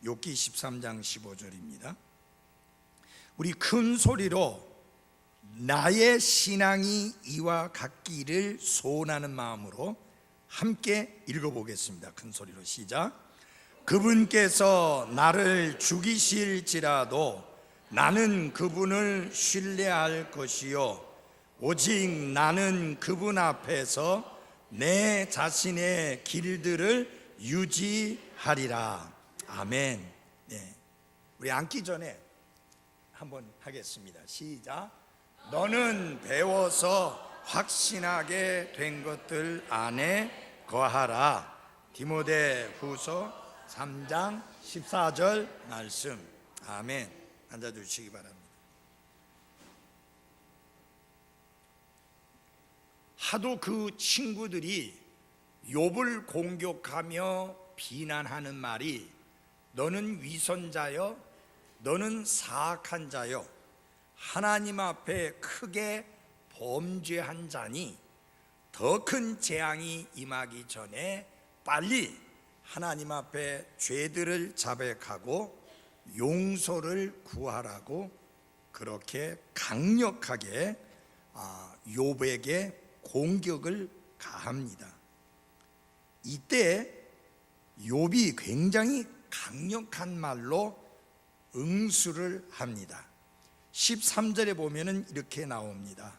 욥기 13장 15절입니다. 우리 큰 소리로 나의 신앙이 이와 같기를 소원하는 마음으로 함께 읽어보겠습니다. 큰 소리로 시작. 그분께서 나를 죽이실지라도 나는 그분을 신뢰할 것이요 오직 나는 그분 앞에서 내 자신의 길들을 유지하리라. 아멘. 네. 우리 앉기 전에 한번 하겠습니다. 시작. 너는 배워서 확신하게 된 것들 안에 거하라. 디모데후서 3장 14절 말씀. 아멘. 앉아주시기 바랍니다. 하도 그 친구들이 욥을 공격하며 비난하는 말이 너는 위선자여, 너는 사악한 자여, 하나님 앞에 크게 범죄한 자니 더 큰 재앙이 임하기 전에 빨리 하나님 앞에 죄들을 자백하고 용서를 구하라고 그렇게 강력하게 욥에게 공격을 가합니다. 이때 욥이 굉장히 강력한 말로 응수를 합니다. 13절에 보면은 이렇게 나옵니다.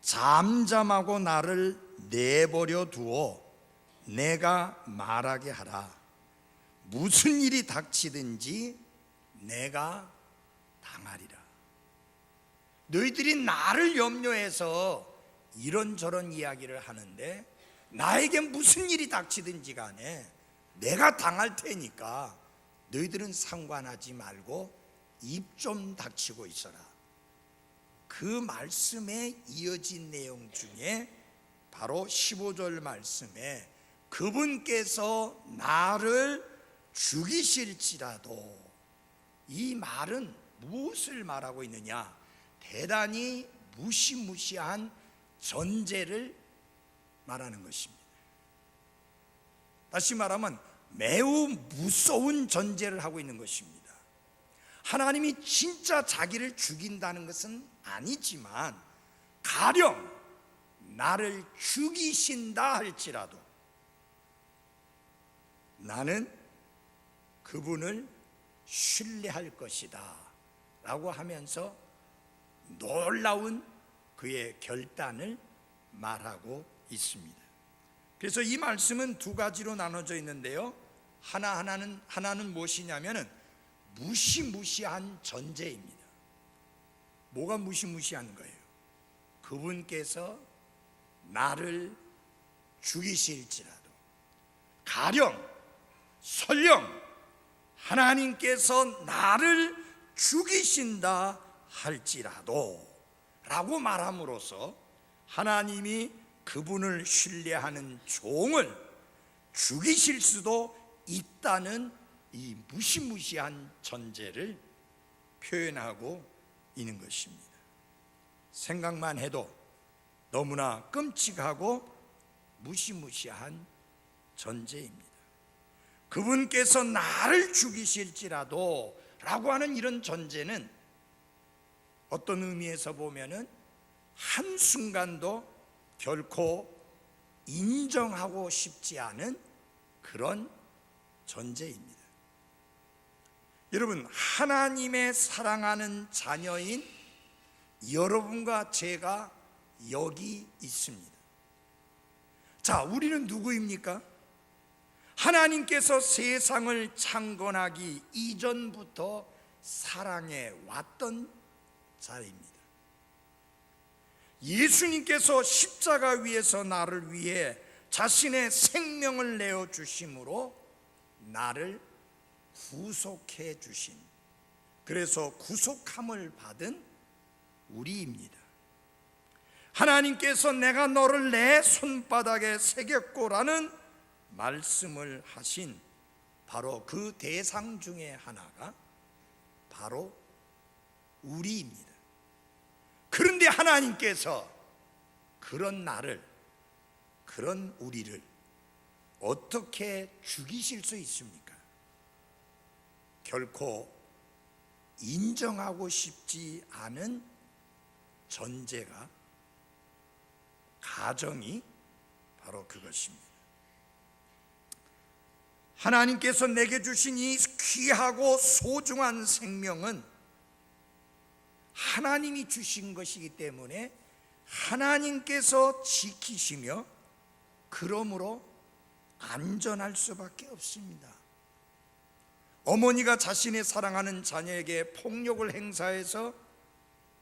잠잠하고 나를 내버려 두어 내가 말하게 하라. 무슨 일이 닥치든지 내가 당하리라. 너희들이 나를 염려해서 이런저런 이야기를 하는데 나에게 무슨 일이 닥치든지 간에 내가 당할 테니까 너희들은 상관하지 말고 입 좀 닥치고 있어라. 그 말씀에 이어진 내용 중에 바로 15절 말씀에 그분께서 나를 죽이실지라도, 이 말은 무엇을 말하고 있느냐? 대단히 무시무시한 전제를 말하는 것입니다. 다시 말하면 매우 무서운 전제를 하고 있는 것입니다. 하나님이 진짜 자기를 죽인다는 것은 아니지만 가령 나를 죽이신다 할지라도 나는 그분을 신뢰할 것이다 라고 하면서 놀라운 그의 결단을 말하고 있습니다. 그래서 이 말씀은 두 가지로 나눠져 있는데요, 하나는 무엇이냐면은 무시무시한 전제입니다. 뭐가 무시무시한 거예요? 그분께서 나를 죽이실지라도, 가령 설령 하나님께서 나를 죽이신다 할지라도 라고 말함으로써 하나님이 그분을 신뢰하는 종을 죽이실 수도 있다는 이 무시무시한 전제를 표현하고 있는 것입니다. 생각만 해도 너무나 끔찍하고 무시무시한 전제입니다. 그분께서 나를 죽이실지라도 라고 하는 이런 전제는 어떤 의미에서 보면은 한순간도 결코 인정하고 싶지 않은 그런 전제입니다. 여러분, 하나님의 사랑하는 자녀인 여러분과 제가 여기 있습니다. 자, 우리는 누구입니까? 하나님께서 세상을 창건하기 이전부터 사랑해 왔던 자입니다. 예수님께서 십자가 위에서 나를 위해 자신의 생명을 내어 주심으로 나를 구속해 주신, 그래서 구속함을 받은 우리입니다. 하나님께서 내가 너를 내 손바닥에 새겼고라는 말씀을 하신 바로 그 대상 중에 하나가 바로 우리입니다. 그런데 하나님께서 그런 나를, 그런 우리를 어떻게 죽이실 수 있습니까? 결코 인정하고 싶지 않은 전제가, 가정이 바로 그것입니다. 하나님께서 내게 주신 이 귀하고 소중한 생명은 하나님이 주신 것이기 때문에 하나님께서 지키시며 그러므로 안전할 수밖에 없습니다. 어머니가 자신의 사랑하는 자녀에게 폭력을 행사해서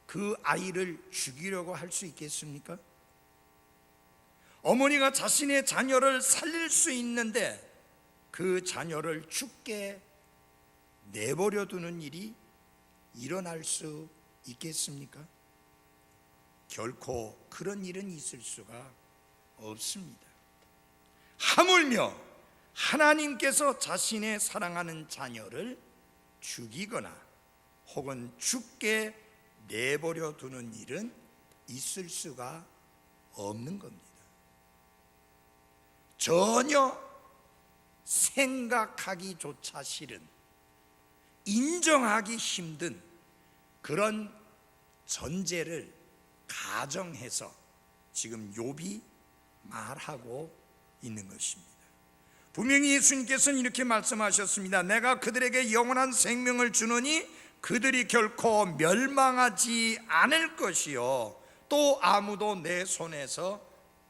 그 아이를 죽이려고 할 수 있겠습니까? 어머니가 자신의 자녀를 살릴 수 있는데 그 자녀를 죽게 내버려 두는 일이 일어날 수 있겠습니까? 결코 그런 일은 있을 수가 없습니다. 하물며 하나님께서 자신의 사랑하는 자녀를 죽이거나 혹은 죽게 내버려 두는 일은 있을 수가 없는 겁니다. 전혀 생각하기조차 싫은, 인정하기 힘든 그런 전제를 가정해서 지금 욥이 말하고 있는 것입니다. 분명히 예수님께서는 이렇게 말씀하셨습니다. 내가 그들에게 영원한 생명을 주노니 그들이 결코 멸망하지 않을 것이요 또 아무도 내 손에서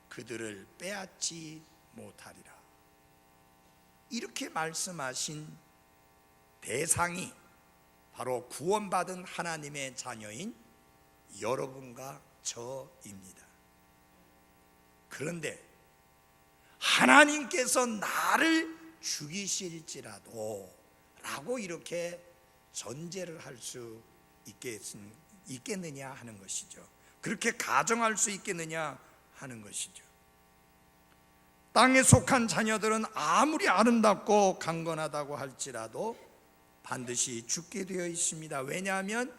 그들을 빼앗지 못하리라. 이렇게 말씀하신 대상이 바로 구원받은 하나님의 자녀인 여러분과 저입니다. 그런데 하나님께서 나를 죽이실지라도 라고 이렇게 전제를 할 수 있겠느냐 하는 것이죠. 그렇게 가정할 수 있겠느냐 하는 것이죠. 땅에 속한 자녀들은 아무리 아름답고 강건하다고 할지라도 반드시 죽게 되어 있습니다. 왜냐하면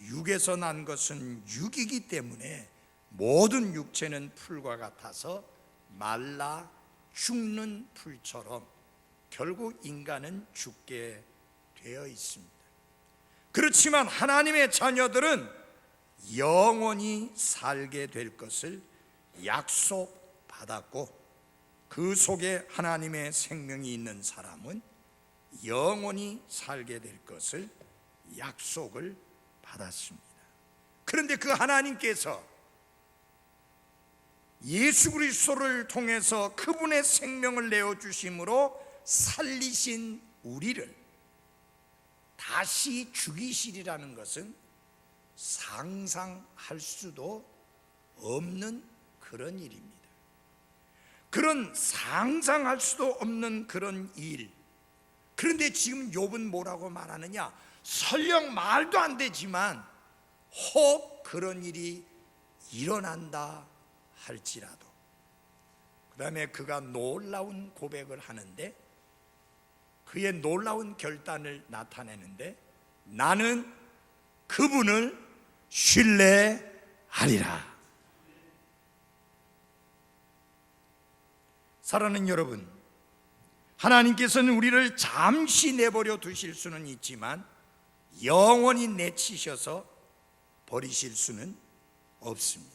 육에서 난 것은 육이기 때문에 모든 육체는 풀과 같아서 말라 죽는 풀처럼 결국 인간은 죽게 되어 있습니다. 그렇지만 하나님의 자녀들은 영원히 살게 될 것을 약속받았고 그 속에 하나님의 생명이 있는 사람은 영원히 살게 될 것을 약속을 받았습니다. 그런데 그 하나님께서 예수 그리스도를 통해서 그분의 생명을 내어주심으로 살리신 우리를 다시 죽이시리라는 것은 상상할 수도 없는 그런 일입니다. 그런 상상할 수도 없는 그런 일. 그런데 지금 욥은 뭐라고 말하느냐? 설령 말도 안 되지만 혹 그런 일이 일어난다 할지라도, 그 다음에 그가 놀라운 고백을 하는데 그의 놀라운 결단을 나타내는데 나는 그분을 신뢰하리라. 사랑하는 여러분, 하나님께서는 우리를 잠시 내버려 두실 수는 있지만 영원히 내치셔서 버리실 수는 없습니다.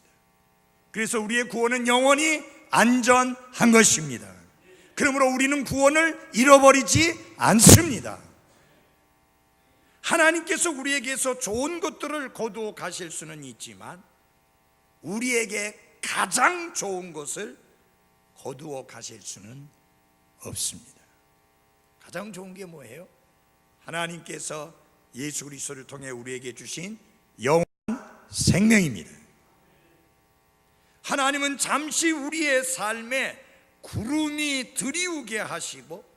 그래서 우리의 구원은 영원히 안전한 것입니다. 그러므로 우리는 구원을 잃어버리지 않습니다. 하나님께서 우리에게서 좋은 것들을 거두어 가실 수는 있지만 우리에게 가장 좋은 것을 거두어 가실 수는 없습니다. 가장 좋은 게 뭐예요? 하나님께서 예수 그리스도를 통해 우리에게 주신 영원한 생명입니다. 하나님은 잠시 우리의 삶에 구름이 드리우게 하시고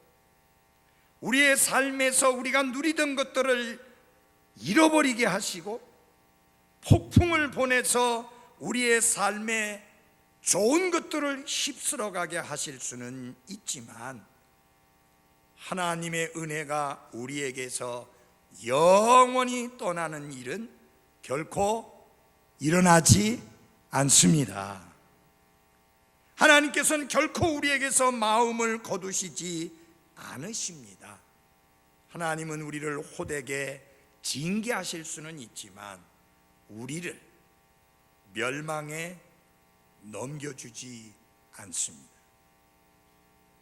우리의 삶에서 우리가 누리던 것들을 잃어버리게 하시고 폭풍을 보내서 우리의 삶에 좋은 것들을 휩쓸어 가게 하실 수는 있지만 하나님의 은혜가 우리에게서 영원히 떠나는 일은 결코 일어나지 않습니다. 하나님께서는 결코 우리에게서 마음을 거두시지 않으십니다. 하나님은 우리를 호되게 징계하실 수는 있지만 우리를 멸망에 넘겨주지 않습니다.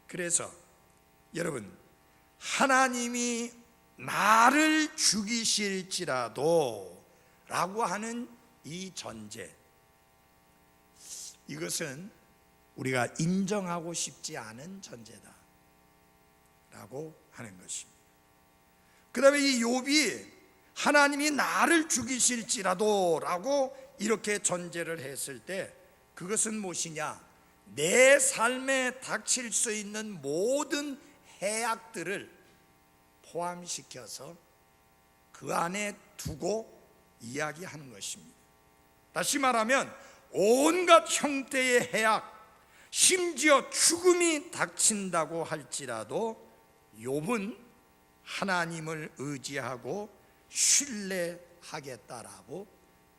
그래서 여러분, 하나님이 나를 죽이실지라도 라고 하는 이 전제, 이것은 우리가 인정하고 싶지 않은 전제다 라고 하는 것입니다. 그 다음에 이 욥이 하나님이 나를 죽이실지라도 라고 이렇게 전제를 했을 때 그것은 무엇이냐? 내 삶에 닥칠 수 있는 모든 해악들을 포함시켜서 그 안에 두고 이야기하는 것입니다. 다시 말하면 온갖 형태의 해악, 심지어 죽음이 닥친다고 할지라도 욥은 하나님을 의지하고 신뢰하겠다라고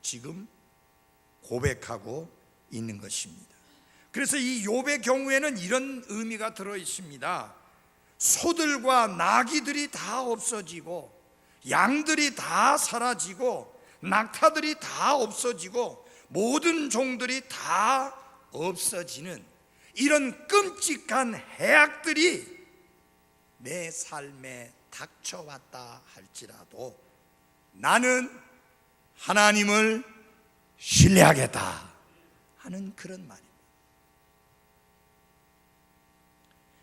지금 고백하고 있는 것입니다. 그래서 이 욥의 경우에는 이런 의미가 들어 있습니다. 소들과 나귀들이 다 없어지고, 양들이 다 사라지고, 낙타들이 다 없어지고, 모든 종들이 다 없어지는 이런 끔찍한 해악들이 내 삶에 닥쳐왔다 할지라도 나는 하나님을 신뢰하겠다 하는 그런 말입니다.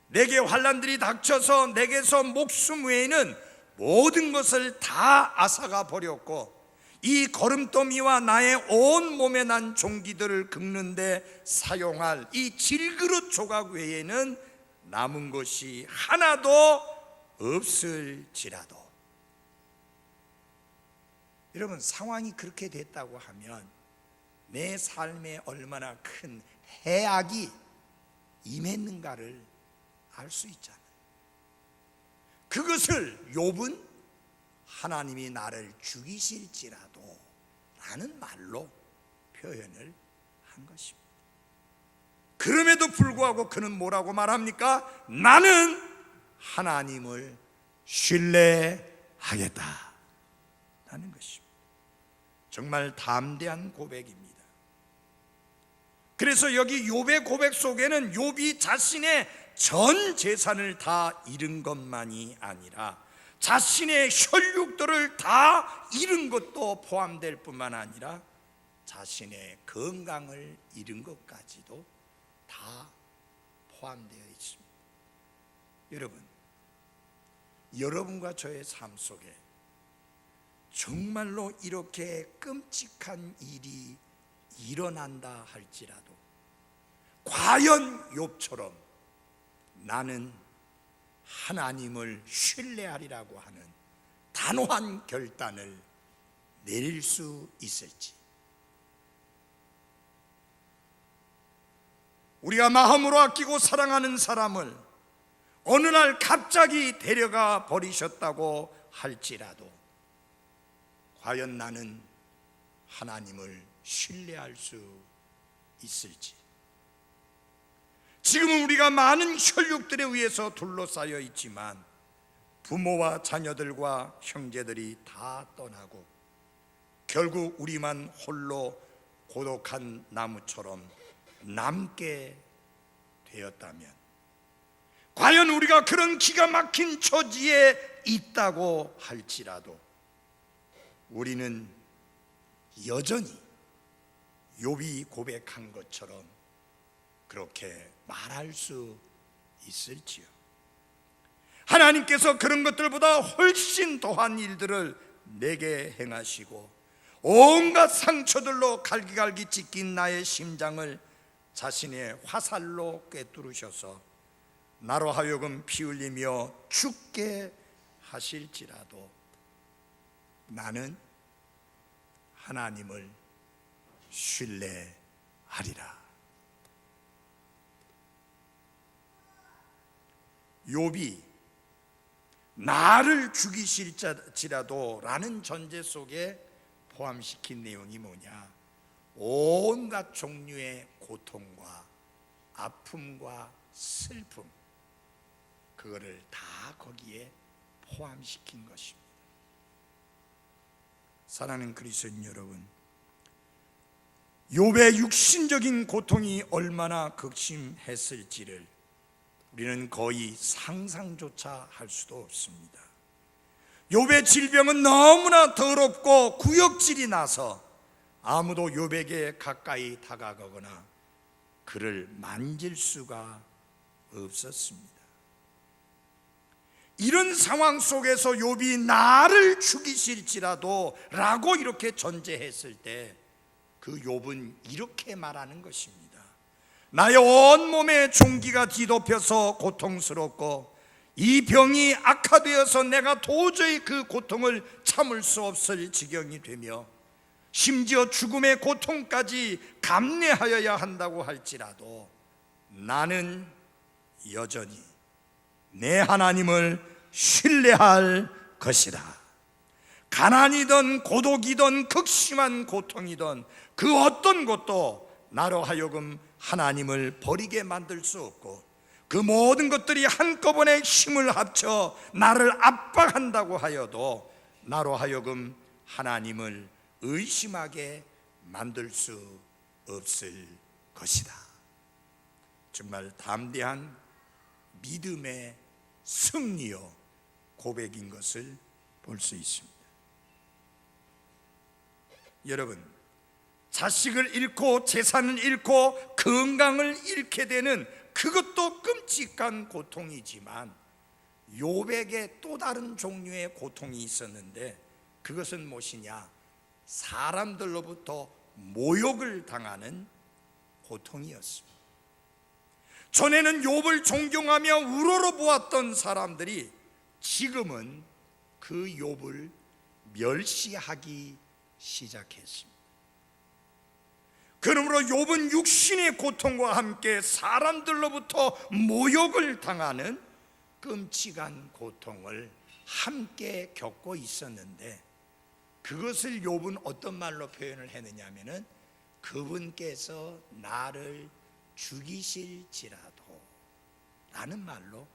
내게 환난들이 닥쳐서 내게서 목숨 외에는 모든 것을 다 앗아가 버렸고 이 거름더미와 나의 온 몸에 난 종기들을 긁는데 사용할 이 질그릇 조각 외에는 남은 것이 하나도 없을지라도. 여러분, 상황이 그렇게 됐다고 하면 내 삶에 얼마나 큰 해악이 임했는가를 알 수 있잖아요. 그것을 욥은 하나님이 나를 죽이실지라도 라는 말로 표현을 한 것입니다. 그럼에도 불구하고 그는 뭐라고 말합니까? 나는 하나님을 신뢰하겠다 라는 것입니다. 정말 담대한 고백입니다. 그래서 여기 욥의 고백 속에는 욥이 자신의 전 재산을 다 잃은 것만이 아니라 자신의 혈육들을 다 잃은 것도 포함될 뿐만 아니라 자신의 건강을 잃은 것까지도 다 포함되어 있습니다. 여러분과 저의 삶 속에 정말로 이렇게 끔찍한 일이 일어난다 할지라도 과연 욥처럼 나는 하나님을 신뢰하리라고 하는 단호한 결단을 내릴 수 있을지, 우리가 마음으로 아끼고 사랑하는 사람을 어느 날 갑자기 데려가 버리셨다고 할지라도 과연 나는 하나님을 신뢰할 수 있을지. 지금은 우리가 많은 혈육들에 의해서 둘러싸여 있지만 부모와 자녀들과 형제들이 다 떠나고 결국 우리만 홀로 고독한 나무처럼 남게 되었다면 과연 우리가 그런 기가 막힌 처지에 있다고 할지라도 우리는 여전히 욥이 고백한 것처럼 그렇게 말할 수 있을지요? 하나님께서 그런 것들보다 훨씬 더한 일들을 내게 행하시고 온갖 상처들로 갈기갈기 찢긴 나의 심장을 자신의 화살로 꿰뚫으셔서 나로 하여금 피 흘리며 죽게 하실지라도 나는 하나님을 신뢰하리라. 욥이 나를 죽이실지라도 라는 전제 속에 포함시킨 내용이 뭐냐? 온갖 종류의 고통과 아픔과 슬픔, 그거를 다 거기에 포함시킨 것입니다. 사랑하는 그리스도인 여러분, 욥의 육신적인 고통이 얼마나 극심했을지를 우리는 거의 상상조차 할 수도 없습니다. 욥의 질병은 너무나 더럽고 구역질이 나서 아무도 욥에게 가까이 다가가거나 그를 만질 수가 없었습니다. 이런 상황 속에서 욥이 나를 죽이실지라도 라고 이렇게 전제했을 때 그 욥은 이렇게 말하는 것입니다. 나의 온몸에 종기가 뒤덮여서 고통스럽고 이 병이 악화되어서 내가 도저히 그 고통을 참을 수 없을 지경이 되며 심지어 죽음의 고통까지 감내하여야 한다고 할지라도 나는 여전히 내 하나님을 신뢰할 것이다. 가난이든 고독이든 극심한 고통이든 그 어떤 것도 나로 하여금 하나님을 버리게 만들 수 없고 그 모든 것들이 한꺼번에 힘을 합쳐 나를 압박한다고 하여도 나로 하여금 하나님을 의심하게 만들 수 없을 것이다. 정말 담대한 믿음의 승리요 고백인 것을 볼 수 있습니다. 여러분, 자식을 잃고 재산을 잃고 건강을 잃게 되는 그것도 끔찍한 고통이지만 욥에게 또 다른 종류의 고통이 있었는데 그것은 무엇이냐? 사람들로부터 모욕을 당하는 고통이었습니다. 전에는 욥을 존경하며 우러러 보았던 사람들이 지금은 그 욥을 멸시하기 시작했습니다. 그러므로 욥은 육신의 고통과 함께 사람들로부터 모욕을 당하는 끔찍한 고통을 함께 겪고 있었는데 그것을 욥은 어떤 말로 표현을 했느냐 하면은 그분께서 나를 죽이실지라도 라는 말로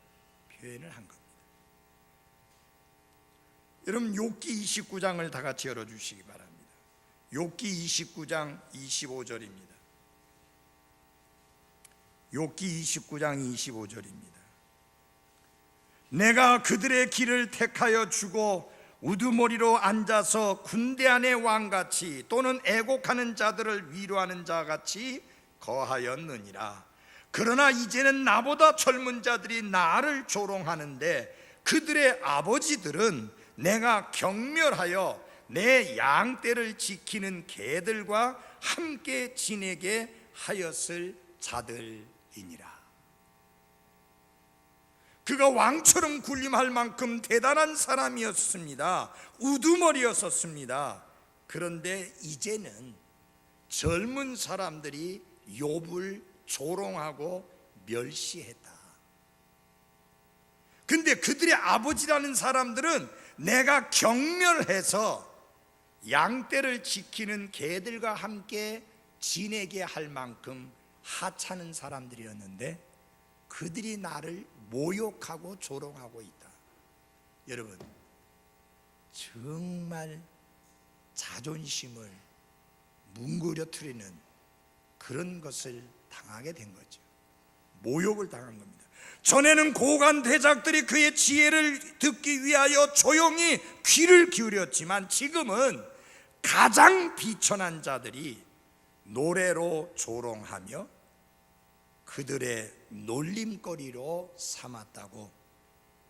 표현을 한 겁니다. 여러분, 욥기 29장을 다 같이 열어주시기 바랍니다. 욥기 29장 25절입니다. 욥기 29장 25절입니다. 내가 그들의 길을 택하여 주고 우두머리로 앉아서 군대 안의 왕같이 또는 애곡하는 자들을 위로하는 자같이 거하였느니라. 그러나 이제는 나보다 젊은 자들이 나를 조롱하는데 그들의 아버지들은 내가 경멸하여 내 양떼를 지키는 개들과 함께 지내게 하였을 자들이니라. 그가 왕처럼 군림할 만큼 대단한 사람이었습니다. 우두머리였었습니다. 그런데 이제는 젊은 사람들이 욥을 조롱하고 멸시했다. 근데 그들의 아버지라는 사람들은 내가 경멸해서 양떼를 지키는 개들과 함께 지내게 할 만큼 하찮은 사람들이었는데 그들이 나를 모욕하고 조롱하고 있다. 여러분, 정말 자존심을 뭉그러뜨리는 그런 것을 당하게 된 거죠. 모욕을 당한 겁니다. 전에는 고관 대작들이 그의 지혜를 듣기 위하여 조용히 귀를 기울였지만 지금은 가장 비천한 자들이 노래로 조롱하며 그들의 놀림거리로 삼았다고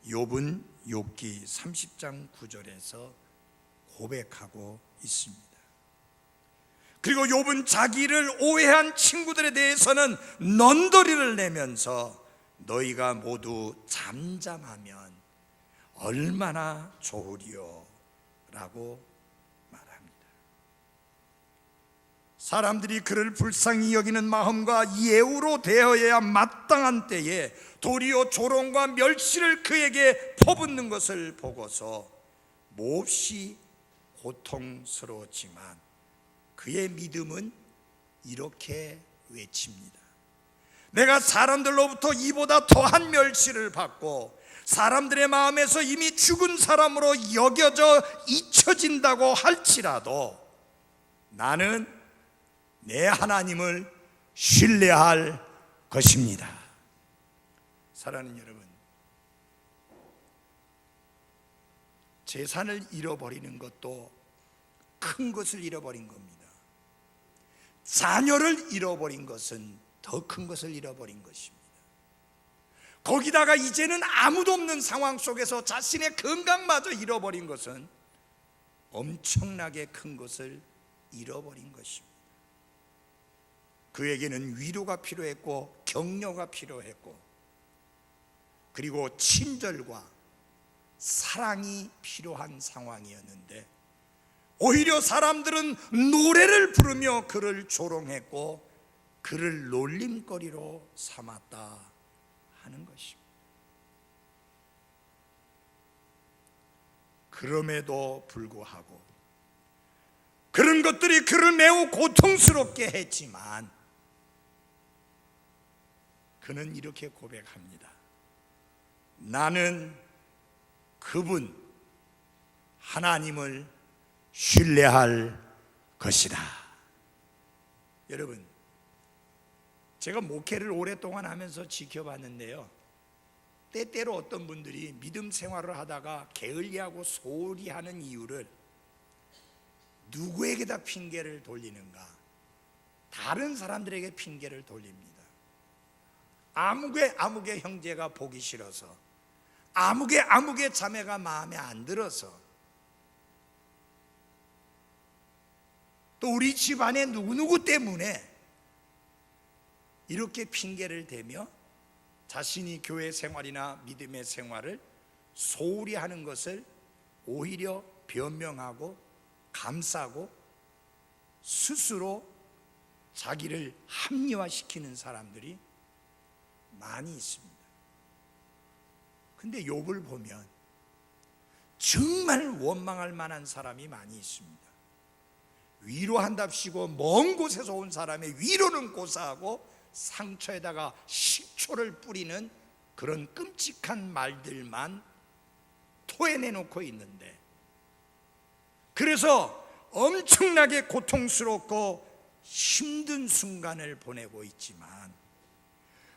욥은 욥기 30장 9절에서 고백하고 있습니다. 그리고 욥은 자기를 오해한 친구들에 대해서는 넌더리를 내면서 너희가 모두 잠잠하면 얼마나 좋으리요 라고 말합니다. 사람들이 그를 불쌍히 여기는 마음과 예우로 대하여야 마땅한 때에 도리어 조롱과 멸시를 그에게 퍼붓는 것을 보고서 몹시 고통스러웠지만 그의 믿음은 이렇게 외칩니다. 내가 사람들로부터 이보다 더한 멸시를 받고 사람들의 마음에서 이미 죽은 사람으로 여겨져 잊혀진다고 할지라도 나는 내 하나님을 신뢰할 것입니다. 사랑하는 여러분, 재산을 잃어버리는 것도 큰 것을 잃어버린 겁니다. 자녀를 잃어버린 것은 더 큰 것을 잃어버린 것입니다. 거기다가 이제는 아무도 없는 상황 속에서 자신의 건강마저 잃어버린 것은 엄청나게 큰 것을 잃어버린 것입니다. 그에게는 위로가 필요했고 격려가 필요했고 그리고 친절과 사랑이 필요한 상황이었는데 오히려 사람들은 노래를 부르며 그를 조롱했고 그를 놀림거리로 삼았다 하는 것입니다. 그럼에도 불구하고 그런 것들이 그를 매우 고통스럽게 했지만 그는 이렇게 고백합니다. 나는 그분 하나님을 신뢰할 것이다. 여러분, 제가 목회를 오랫동안 하면서 지켜봤는데요, 때때로 어떤 분들이 믿음 생활을 하다가 게을리하고 소홀히 하는 이유를 누구에게다 핑계를 돌리는가? 다른 사람들에게 핑계를 돌립니다. 아무개 형제가 보기 싫어서, 아무개 자매가 마음에 안 들어서, 또 우리 집안에 누구누구 때문에 이렇게 핑계를 대며 자신이 교회 생활이나 믿음의 생활을 소홀히 하는 것을 오히려 변명하고 감싸고 스스로 자기를 합리화시키는 사람들이 많이 있습니다. 근데 욥을 보면 정말 원망할 만한 사람이 많이 있습니다. 위로한답시고 먼 곳에서 온 사람의 위로는 고사하고 상처에다가 식초를 뿌리는 그런 끔찍한 말들만 토해내놓고 있는데, 그래서 엄청나게 고통스럽고 힘든 순간을 보내고 있지만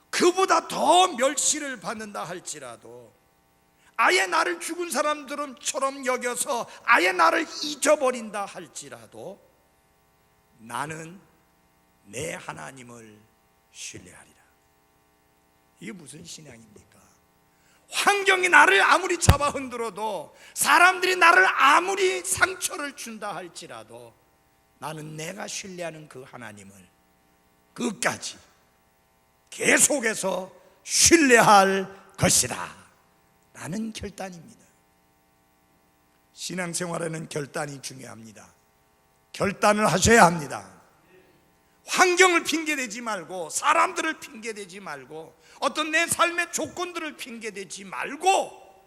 그보다 더 멸시를 받는다 할지라도 아예 나를 죽은 사람들처럼 여겨서 아예 나를 잊어버린다 할지라도 나는 내 하나님을 신뢰하리라. 이게 무슨 신앙입니까? 환경이 나를 아무리 잡아 흔들어도, 사람들이 나를 아무리 상처를 준다 할지라도 나는 내가 신뢰하는 그 하나님을 끝까지 계속해서 신뢰할 것이다 라는 결단입니다. 신앙생활에는 결단이 중요합니다. 결단을 하셔야 합니다. 환경을 핑계대지 말고, 사람들을 핑계대지 말고, 어떤 내 삶의 조건들을 핑계대지 말고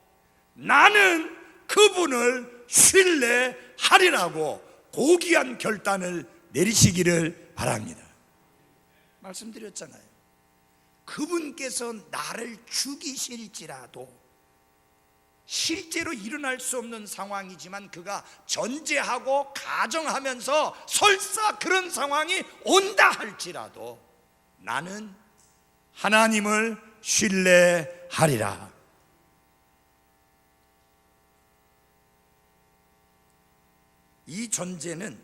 나는 그분을 신뢰하리라고 고귀한 결단을 내리시기를 바랍니다. 말씀드렸잖아요. 그분께서 나를 죽이실지라도, 실제로 일어날 수 없는 상황이지만 그가 전제하고 가정하면서 설사 그런 상황이 온다 할지라도 나는 하나님을 신뢰하리라. 이 전제는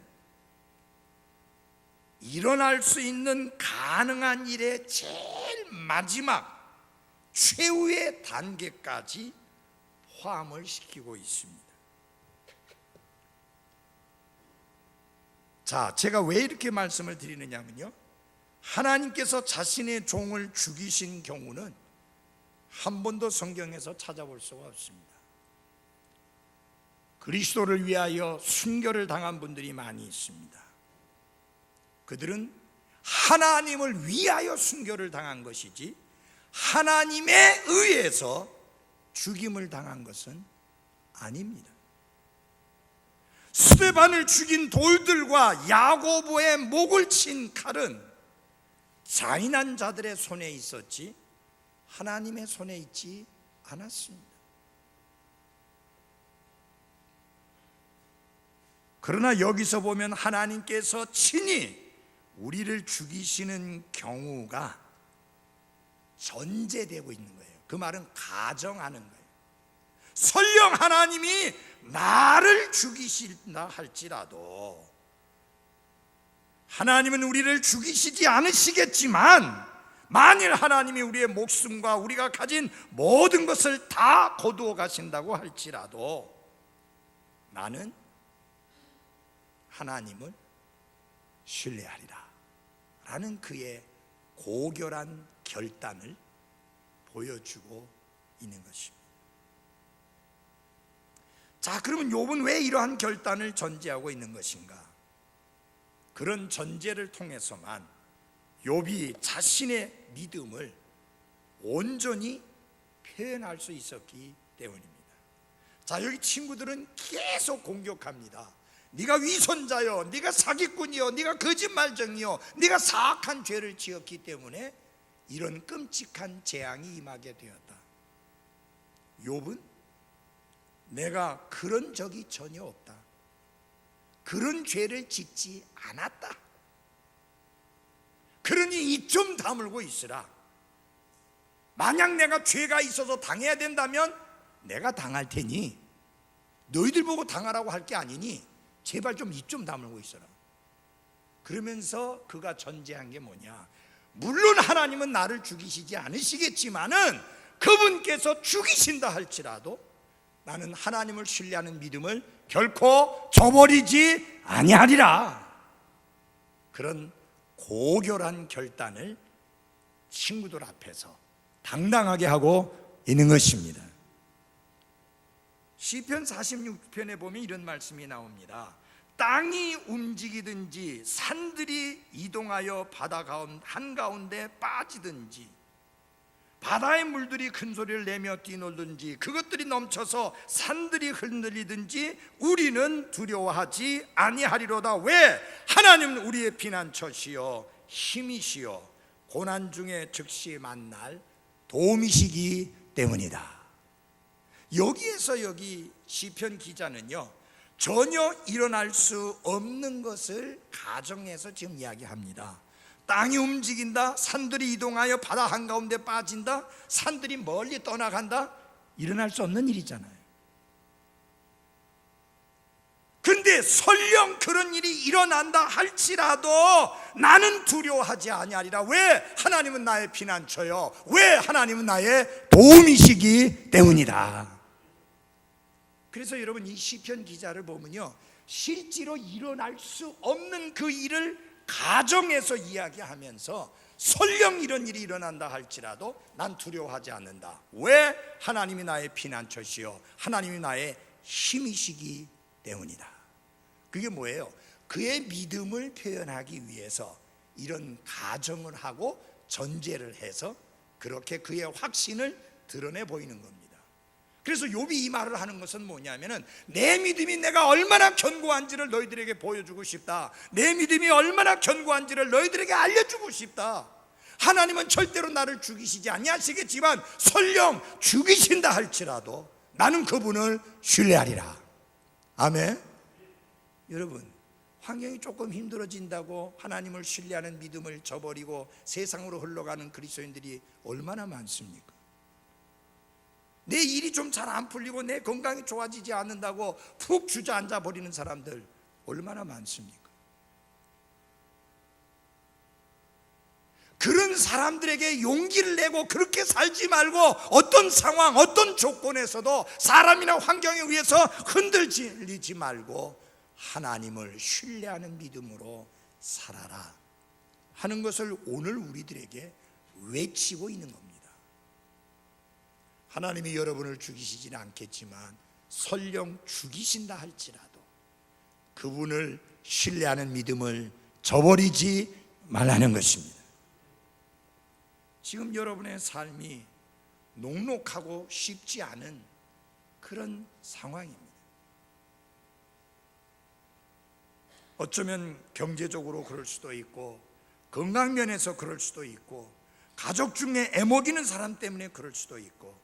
일어날 수 있는 가능한 일의 제일 마지막 최후의 단계까지 포함을 시키고 있습니다. 자, 제가 왜 이렇게 말씀을 드리느냐면요, 하나님께서 자신의 종을 죽이신 경우는 한 번도 성경에서 찾아볼 수가 없습니다. 그리스도를 위하여 순교를 당한 분들이 많이 있습니다. 그들은 하나님을 위하여 순교를 당한 것이지 하나님에 의해서 죽임을 당한 것은 아닙니다. 스데반을 죽인 돌들과 야고보의 목을 친 칼은 잔인한 자들의 손에 있었지 하나님의 손에 있지 않았습니다. 그러나 여기서 보면 하나님께서 친히 우리를 죽이시는 경우가 전제되고 있는 거예요. 그 말은 가정하는 거예요. 설령 하나님이 나를 죽이신다 할지라도 하나님은 우리를 죽이시지 않으시겠지만, 만일 하나님이 우리의 목숨과 우리가 가진 모든 것을 다 거두어 가신다고 할지라도 나는 하나님을 신뢰하리라 라는 그의 고결한 결단을 보여주고 있는 것입니다. 자, 그러면 욥은 왜 이러한 결단을 전제하고 있는 것인가? 그런 전제를 통해서만 욥이 자신의 믿음을 온전히 표현할 수 있었기 때문입니다. 자, 여기 친구들은 계속 공격합니다. 네가 위선자여, 네가 사기꾼이여, 네가 거짓말쟁이여, 네가 사악한 죄를 지었기 때문에 이런 끔찍한 재앙이 임하게 되었다. 욥은 내가 그런 적이 전혀 없다, 그런 죄를 짓지 않았다, 그러니 입 좀 다물고 있으라. 만약 내가 죄가 있어서 당해야 된다면 내가 당할 테니 너희들 보고 당하라고 할 게 아니니 제발 좀 입 좀 다물고 있어라. 그러면서 그가 전제한 게 뭐냐? 물론 하나님은 나를 죽이시지 않으시겠지만은 그분께서 죽이신다 할지라도 나는 하나님을 신뢰하는 믿음을 결코 저버리지 아니하리라. 그런 고결한 결단을 친구들 앞에서 당당하게 하고 있는 것입니다. 시편 46편에 보면 이런 말씀이 나옵니다. 땅이 움직이든지 산들이 이동하여 바다 한가운데 빠지든지 바다의 물들이 큰 소리를 내며 뛰놀든지 그것들이 넘쳐서 산들이 흔들리든지 우리는 두려워하지 아니하리로다. 왜? 하나님은 우리의 피난처시요 힘이시요 고난 중에 즉시 만날 도움이시기 때문이다. 여기에서 여기 시편 기자는요, 전혀 일어날 수 없는 것을 가정해서 지금 이야기합니다. 땅이 움직인다, 산들이 이동하여 바다 한가운데 빠진다, 산들이 멀리 떠나간다. 일어날 수 없는 일이잖아요. 근데 설령 그런 일이 일어난다 할지라도 나는 두려워하지 아니하리라. 왜? 하나님은 나의 피난처요, 왜? 하나님은 나의 도움이시기 때문이다. 그래서 여러분, 이 시편 기자를 보면요, 실제로 일어날 수 없는 그 일을 가정에서 이야기하면서 설령 이런 일이 일어난다 할지라도 난 두려워하지 않는다. 왜? 하나님이 나의 피난처시요 하나님이 나의 힘이시기 때문이다. 그게 뭐예요? 그의 믿음을 표현하기 위해서 이런 가정을 하고 전제를 해서 그렇게 그의 확신을 드러내 보이는 겁니다. 그래서 욥이 이 말을 하는 것은 뭐냐면은 내 믿음이 내가 얼마나 견고한지를 너희들에게 보여주고 싶다. 내 믿음이 얼마나 견고한지를 너희들에게 알려주고 싶다. 하나님은 절대로 나를 죽이시지 아니하시겠지만 설령 죽이신다 할지라도 나는 그분을 신뢰하리라. 아멘. 여러분, 환경이 조금 힘들어진다고 하나님을 신뢰하는 믿음을 저버리고 세상으로 흘러가는 그리스도인들이 얼마나 많습니까? 내 일이 좀 잘 안 풀리고 내 건강이 좋아지지 않는다고 푹 주저앉아 버리는 사람들 얼마나 많습니까? 그런 사람들에게 용기를 내고 그렇게 살지 말고 어떤 상황, 어떤 조건에서도 사람이나 환경에 의해서 흔들리지 말고 하나님을 신뢰하는 믿음으로 살아라 하는 것을 오늘 우리들에게 외치고 있는 겁니다. 하나님이 여러분을 죽이시지는 않겠지만 설령 죽이신다 할지라도 그분을 신뢰하는 믿음을 저버리지 말라는 것입니다. 지금 여러분의 삶이 녹록하고 쉽지 않은 그런 상황입니다. 어쩌면 경제적으로 그럴 수도 있고 건강면에서 그럴 수도 있고 가족 중에 애먹이는 사람 때문에 그럴 수도 있고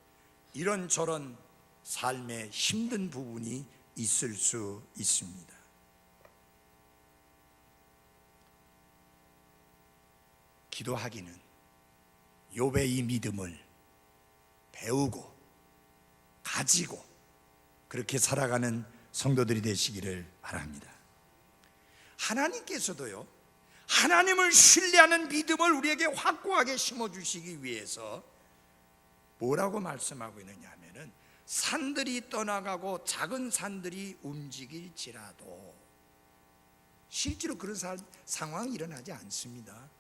이런저런 삶의 힘든 부분이 있을 수 있습니다. 기도하기는 욥의 이 믿음을 배우고 가지고 그렇게 살아가는 성도들이 되시기를 바랍니다. 하나님께서도요, 하나님을 신뢰하는 믿음을 우리에게 확고하게 심어주시기 위해서 뭐라고 말씀하고 있느냐 하면은, 산들이 떠나가고 작은 산들이 움직일지라도, 실제로 그런 상황이 일어나지 않습니다.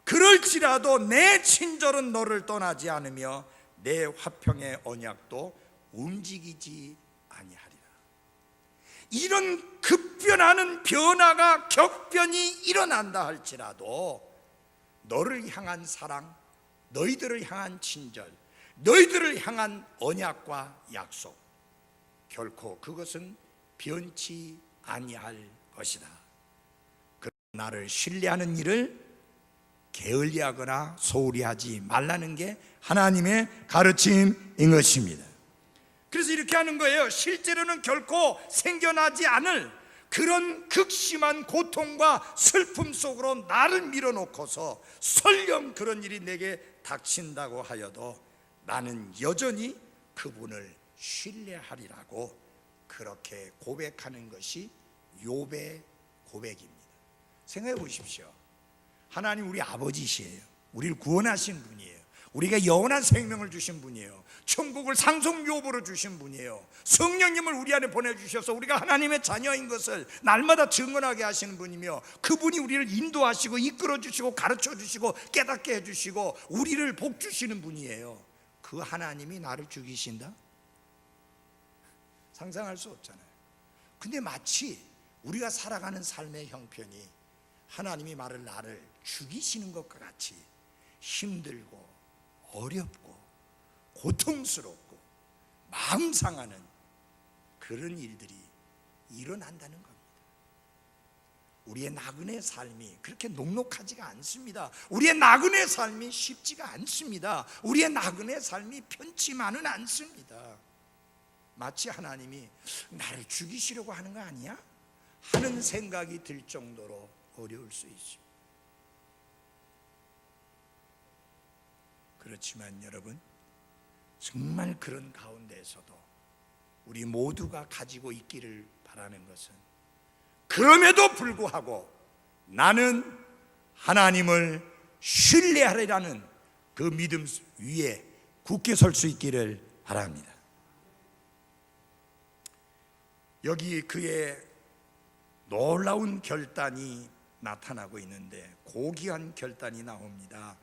그럴지라도 내 친절은 너를 떠나지 않으며 내 화평의 언약도 움직이지 아니하리라. 이런 급변하는 변화가 격변이 일어난다 할지라도 너를 향한 사랑, 너희들을 향한 친절, 너희들을 향한 언약과 약속, 결코 그것은 변치 아니할 것이다. 나를 신뢰하는 일을 게을리하거나 소홀히 하지 말라는 게 하나님의 가르침인 것입니다. 그래서 이렇게 하는 거예요. 실제로는 결코 생겨나지 않을 그런 극심한 고통과 슬픔 속으로 나를 밀어놓고서 설령 그런 일이 내게 닥친다고 하여도 나는 여전히 그분을 신뢰하리라고 그렇게 고백하는 것이 욥의 고백입니다. 생각해 보십시오. 하나님 우리 아버지시에요. 우리를 구원하신 분이에요. 우리가 영원한 생명을 주신 분이에요. 천국을 상속묘보로 주신 분이에요. 성령님을 우리 안에 보내주셔서 우리가 하나님의 자녀인 것을 날마다 증언하게 하시는 분이며, 그분이 우리를 인도하시고 이끌어주시고 가르쳐주시고 깨닫게 해주시고 우리를 복주시는 분이에요. 그 하나님이 나를 죽이신다? 상상할 수 없잖아요. 근데 마치 우리가 살아가는 삶의 형편이 하나님이 나를 죽이시는 것과 같이 힘들고 어렵고 고통스럽고 마음 상하는 그런 일들이 일어난다는 겁니다. 우리의 나그네 삶이 그렇게 녹록하지가 않습니다. 우리의 나그네 삶이 쉽지가 않습니다. 우리의 나그네 삶이 편치만은 않습니다. 마치 하나님이 나를 죽이시려고 하는 거 아니야? 하는 생각이 들 정도로 어려울 수 있습니다. 그렇지만 여러분, 정말 그런 가운데에서도 우리 모두가 가지고 있기를 바라는 것은, 그럼에도 불구하고 나는 하나님을 신뢰하리라는 그 믿음 위에 굳게 설 수 있기를 바랍니다. 여기 그의 놀라운 결단이 나타나고 있는데, 고귀한 결단이 나옵니다.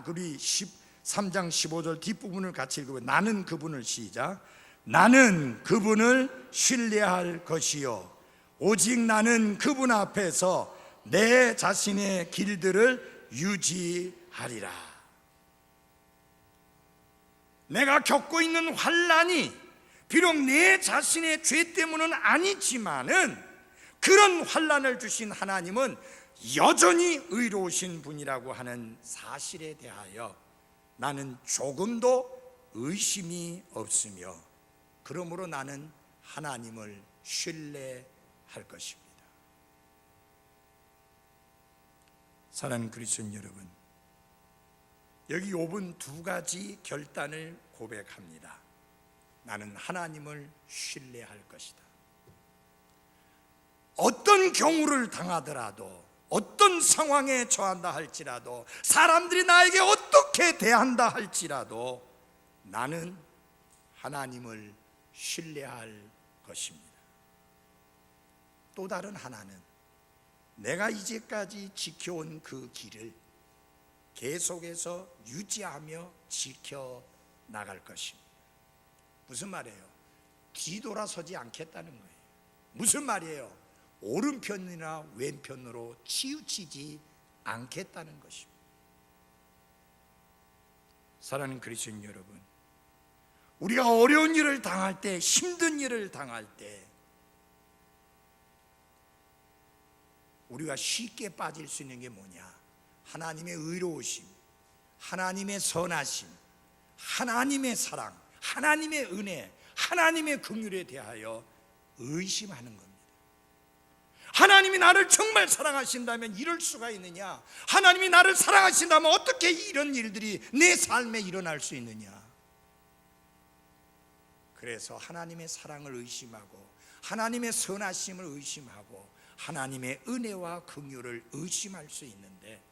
우리 13장 15절 뒷부분을 같이 읽어보면, 나는 그분을, 시작, 나는 그분을 신뢰할 것이요 오직 나는 그분 앞에서 내 자신의 길들을 유지하리라. 내가 겪고 있는 환난이 비록 내 자신의 죄 때문은 아니지만은 그런 환난을 주신 하나님은 여전히 의로우신 분이라고 하는 사실에 대하여 나는 조금도 의심이 없으며, 그러므로 나는 하나님을 신뢰할 것입니다. 사랑하는 그리스도인 여러분, 여기 욥은 두 가지 결단을 고백합니다. 나는 하나님을 신뢰할 것이다. 어떤 경우를 당하더라도, 어떤 상황에 처한다 할지라도, 사람들이 나에게 어떻게 대한다 할지라도 나는 하나님을 신뢰할 것입니다. 또 다른 하나는 내가 이제까지 지켜온 그 길을 계속해서 유지하며 지켜나갈 것입니다. 무슨 말이에요? 뒤돌아서지 않겠다는 거예요. 무슨 말이에요? 오른편이나 왼편으로 치우치지 않겠다는 것입니다. 사랑하는 그리스도인 여러분, 우리가 어려운 일을 당할 때, 힘든 일을 당할 때 우리가 쉽게 빠질 수 있는 게 뭐냐? 하나님의 의로우심, 하나님의 선하심, 하나님의 사랑, 하나님의 은혜, 하나님의 긍휼에 대하여 의심하는 겁니다. 하나님이 나를 정말 사랑하신다면 이럴 수가 있느냐? 하나님이 나를 사랑하신다면 어떻게 이런 일들이 내 삶에 일어날 수 있느냐? 그래서 하나님의 사랑을 의심하고 하나님의 선하심을 의심하고 하나님의 은혜와 긍휼을 의심할 수 있는데,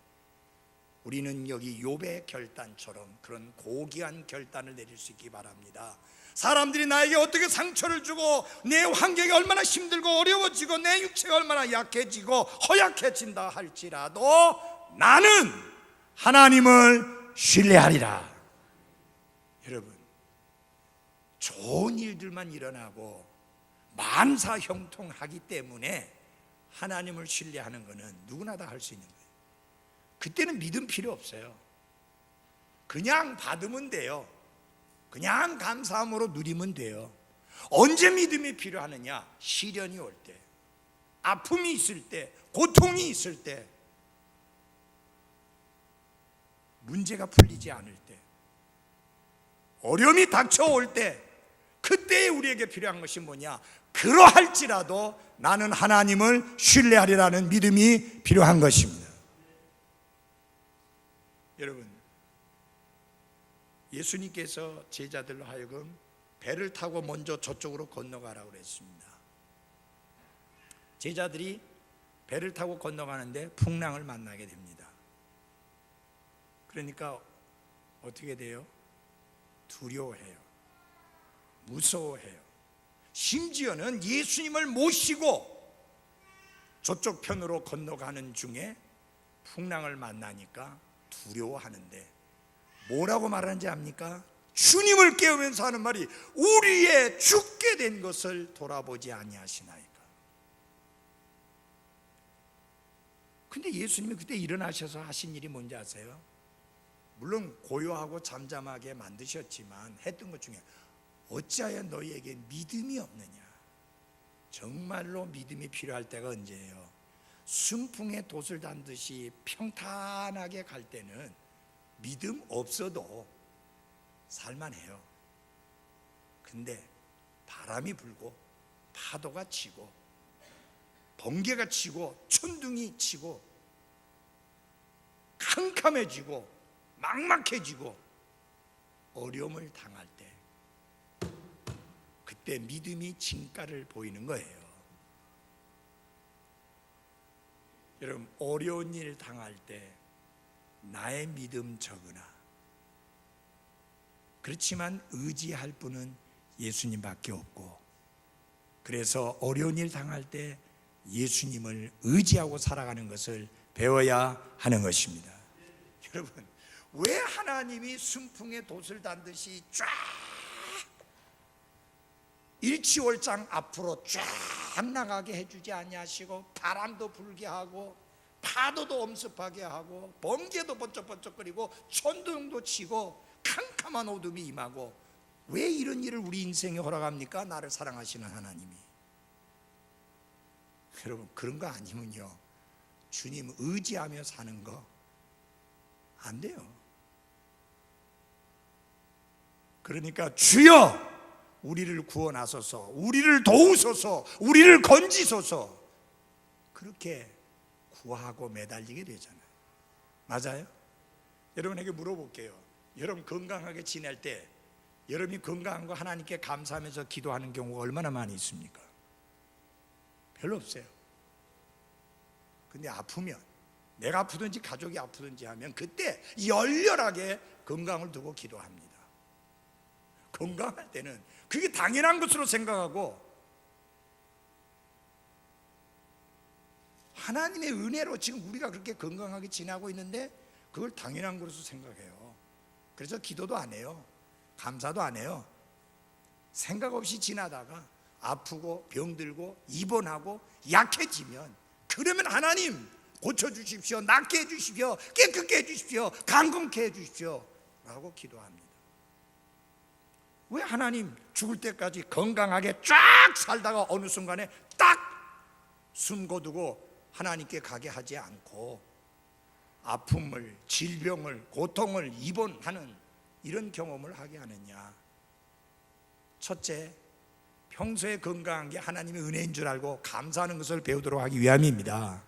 우리는 여기 욥의 결단처럼 그런 고귀한 결단을 내릴 수 있기 바랍니다. 사람들이 나에게 어떻게 상처를 주고 내 환경이 얼마나 힘들고 어려워지고 내 육체가 얼마나 약해지고 허약해진다 할지라도 나는 하나님을 신뢰하리라. 여러분, 좋은 일들만 일어나고 만사형통하기 때문에 하나님을 신뢰하는 것은 누구나 다 할 수 있는 거예요. 그때는 믿음 필요 없어요. 그냥 받으면 돼요. 그냥 감사함으로 누리면 돼요. 언제 믿음이 필요하느냐? 시련이 올 때, 아픔이 있을 때, 고통이 있을 때, 문제가 풀리지 않을 때, 어려움이 닥쳐올 때, 그때에 우리에게 필요한 것이 뭐냐? 그러할지라도 나는 하나님을 신뢰하리라는 믿음이 필요한 것입니다. 여러분, 예수님께서 제자들로 하여금 배를 타고 먼저 저쪽으로 건너가라고 그랬습니다. 제자들이 배를 타고 건너가는데 풍랑을 만나게 됩니다. 그러니까 어떻게 돼요? 두려워해요. 무서워해요. 심지어는 예수님을 모시고 저쪽 편으로 건너가는 중에 풍랑을 만나니까 두려워하는데 뭐라고 말하는지 압니까? 주님을 깨우면서 하는 말이 우리의 죽게 된 것을 돌아보지 아니하시나이까. 근데 예수님이 그때 일어나셔서 하신 일이 뭔지 아세요? 물론 고요하고 잠잠하게 만드셨지만 했던 것 중에 어찌하여 너희에게 믿음이 없느냐? 정말로 믿음이 필요할 때가 언제예요? 순풍에 돛을 단듯이 평탄하게 갈 때는 믿음 없어도 살만해요. 근데 바람이 불고 파도가 치고 번개가 치고 천둥이 치고 캄캄해지고 막막해지고 어려움을 당할 때, 그때 믿음이 진가를 보이는 거예요. 여러분, 어려운 일 당할 때 나의 믿음 적으나, 그렇지만 의지할 분은 예수님밖에 없고, 그래서 어려운 일 당할 때 예수님을 의지하고 살아가는 것을 배워야 하는 것입니다. 여러분, 왜 하나님이 순풍에 돛을 단듯이 쫙 일치월장 앞으로 쫙 나가게 해주지 아니하시고 바람도 불게 하고 파도도 엄습하게 하고 번개도 번쩍번쩍거리고 천둥도 치고 캄캄한 어둠이 임하고, 왜 이런 일을 우리 인생에 허락합니까? 나를 사랑하시는 하나님이. 여러분, 그런 거 아니면요, 주님 의지하며 사는 거 안 돼요. 그러니까 주여 우리를 구원하소서, 우리를 도우소서, 우리를 건지소서, 그렇게 구하고 매달리게 되잖아요. 맞아요? 여러분에게 물어볼게요. 여러분 건강하게 지낼 때 여러분이 건강한 거 하나님께 감사하면서 기도하는 경우가 얼마나 많이 있습니까? 별로 없어요. 근데 아프면, 내가 아프든지 가족이 아프든지 하면 그때 열렬하게 건강을 두고 기도합니다. 건강할 때는 그게 당연한 것으로 생각하고, 하나님의 은혜로 지금 우리가 그렇게 건강하게 지나고 있는데 그걸 당연한 것으로 생각해요. 그래서 기도도 안 해요. 감사도 안 해요. 생각 없이 지나다가 아프고 병들고 입원하고 약해지면, 그러면 하나님 고쳐주십시오, 낫게 해주십시오, 깨끗게 해주십시오, 강건케 해주십시오 라고 기도합니다. 왜 하나님 죽을 때까지 건강하게 쫙 살다가 어느 순간에 딱 숨 거두고 하나님께 가게 하지 않고 아픔을, 질병을, 고통을 입원하는 이런 경험을 하게 하느냐? 첫째, 평소에 건강한 게 하나님의 은혜인 줄 알고 감사하는 것을 배우도록 하기 위함입니다.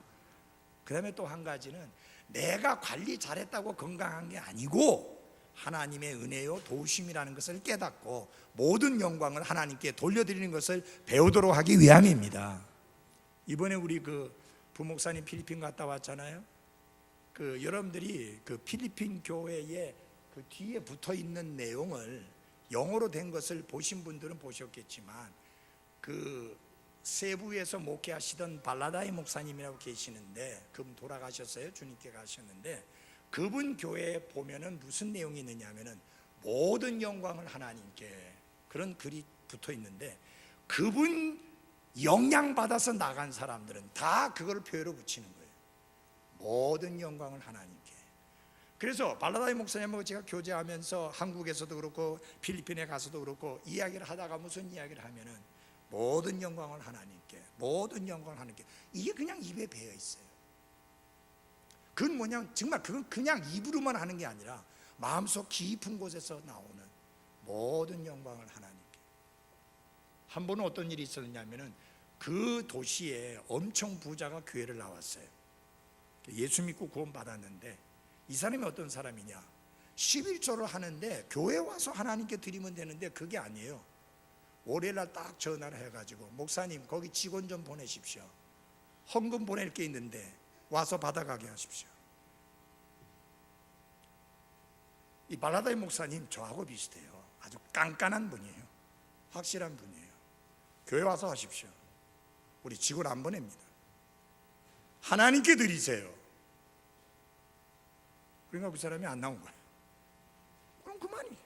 그 다음에 또 한 가지는 내가 관리 잘했다고 건강한 게 아니고 하나님의 은혜요 도우심이라는 것을 깨닫고 모든 영광을 하나님께 돌려드리는 것을 배우도록 하기 위함입니다. 이번에 우리 그 부목사님 필리핀 갔다 왔잖아요. 그 여러분들이 그 필리핀 교회에 그 뒤에 붙어 있는 내용을 영어로 된 것을 보신 분들은 보셨겠지만 그 세부에서 목회하시던 발라다이 목사님이라고 계시는데 그분 돌아가셨어요. 주님께 가셨는데 그분 교회에 보면은 무슨 내용이 있느냐 하면은 모든 영광을 하나님께 그런 글이 붙어 있는데 그분 영향받아서 나간 사람들은 다 그걸 표현으로 붙이는 거예요. 모든 영광을 하나님께. 그래서 발라다이 목사님하고 제가 교제하면서 한국에서도 그렇고 필리핀에 가서도 그렇고 이야기를 하다가 무슨 이야기를 하면은 모든 영광을 하나님께, 모든 영광을 하나님께, 이게 그냥 입에 배어 있어요. 그건 뭐냐면 정말 그건 그냥 입으로만 하는 게 아니라 마음속 깊은 곳에서 나오는 모든 영광을 하나님께. 한 번은 어떤 일이 있었냐면은 그 도시에 엄청 부자가 교회를 나왔어요. 예수 믿고 구원 받았는데 이 사람이 어떤 사람이냐, 11조를 하는데 교회 와서 하나님께 드리면 되는데 그게 아니에요. 월요일날 딱 전화를 해가지고 목사님 거기 직원 좀 보내십시오. 헌금 보낼 게 있는데 와서 받아가게 하십시오. 이 발라다이 목사님 저하고 비슷해요. 아주 깐깐한 분이에요. 확실한 분이에요. 교회 와서 하십시오. 우리 직원 안 보냅니다. 하나님께 드리세요. 그러니까 그 사람이 안 나온 거예요. 그럼 그만이.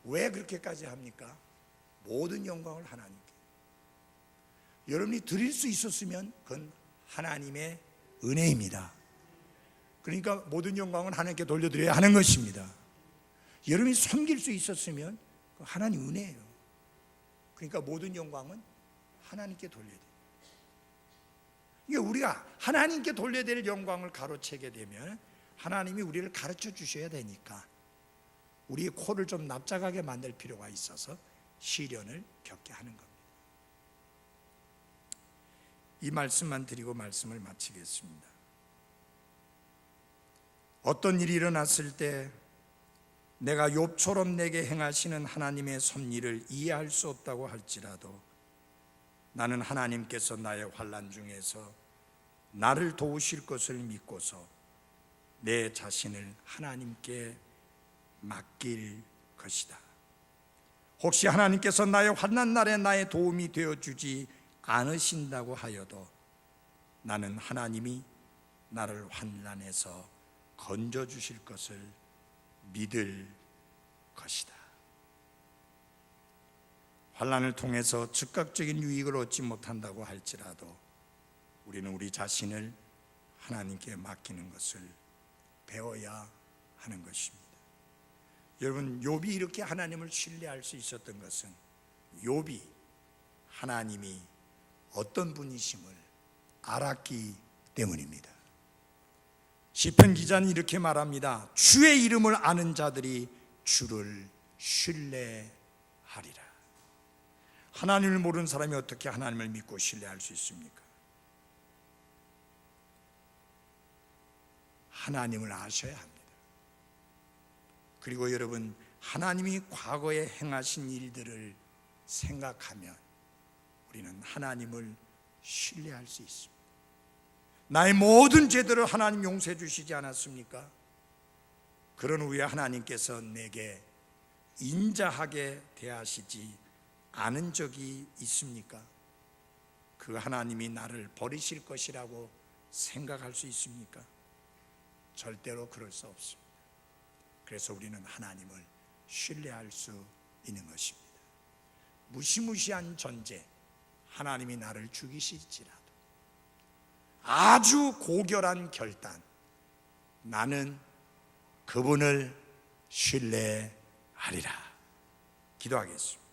왜 그렇게까지 합니까? 모든 영광을 하나님께. 여러분이 드릴 수 있었으면 그건 하나님의 은혜입니다. 그러니까 모든 영광을 하나님께 돌려드려야 하는 것입니다. 여러분이 섬길 수 있었으면 그건 하나님 은혜예요. 그러니까 모든 영광은 하나님께 돌려야 돼요. 이게 우리가 하나님께 돌려야 될 영광을 가로채게 되면 하나님이 우리를 가르쳐 주셔야 되니까 우리의 코를 좀 납작하게 만들 필요가 있어서 시련을 겪게 하는 겁니다. 이 말씀만 드리고 말씀을 마치겠습니다. 어떤 일이 일어났을 때 내가 욥처럼 내게 행하시는 하나님의 섭리를 이해할 수 없다고 할지라도 나는 하나님께서 나의 환난 중에서 나를 도우실 것을 믿고서 내 자신을 하나님께 맡길 것이다. 혹시 하나님께서 나의 환난 날에 나의 도움이 되어주지 않으신다고 하여도 나는 하나님이 나를 환난에서 건져주실 것을 믿을 것이다. 환난을 통해서 즉각적인 유익을 얻지 못한다고 할지라도 우리는 우리 자신을 하나님께 맡기는 것을 배워야 하는 것입니다. 여러분, 욥이 이렇게 하나님을 신뢰할 수 있었던 것은 욥이 하나님이 어떤 분이심을 알았기 때문입니다. 시편 기자는 이렇게 말합니다. 주의 이름을 아는 자들이 주를 신뢰하리라. 하나님을 모르는 사람이 어떻게 하나님을 믿고 신뢰할 수 있습니까? 하나님을 아셔야 합니다. 그리고 여러분, 하나님이 과거에 행하신 일들을 생각하면 우리는 하나님을 신뢰할 수 있습니다. 나의 모든 죄들을 하나님 용서해 주시지 않았습니까? 그런 후에 하나님께서 내게 인자하게 대하시지 않은 적이 있습니까? 그 하나님이 나를 버리실 것이라고 생각할 수 있습니까? 절대로 그럴 수 없습니다. 그래서 우리는 하나님을 신뢰할 수 있는 것입니다. 무시무시한 존재, 하나님이 나를 죽이실지라도 아주 고결한 결단, 나는 그분을 신뢰하리라. 기도하겠습니다.